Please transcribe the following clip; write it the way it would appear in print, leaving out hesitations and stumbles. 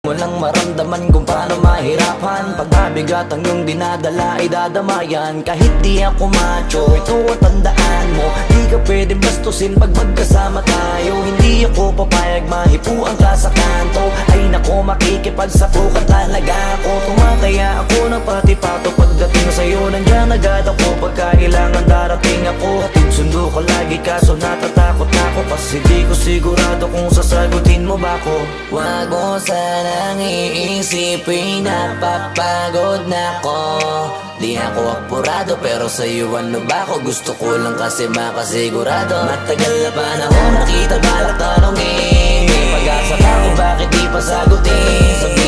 Walang maramdaman kung paano mahirapan. Pag mabigat ang iyong dinadala ay dadamayan. Kahit di ako macho, ito at tandaan mo, di ka pwedeng bastusin pag magkasama tayo. Hindi ako papayag mahipuan ka sa kanto. Ay nako, makikipagsapo ka talaga ako. Tumataya ako ng pati-pato pagdating sa'yo. Nandiyan agad ako pagka kailangan darating ako. Hatid sundo ko lagi kaso natatakot ako, kasi di ko sigurado kung sasagutin mo ba ako. Wag mo sanang iisipin napapagod na ko. Di ako apurado pero sa'yo ano ba ako? Gusto ko lang kasi makasigurado. Matagal na panahon nakita balak tanongin, may pag-asa ka kung bakit di pa sagutin.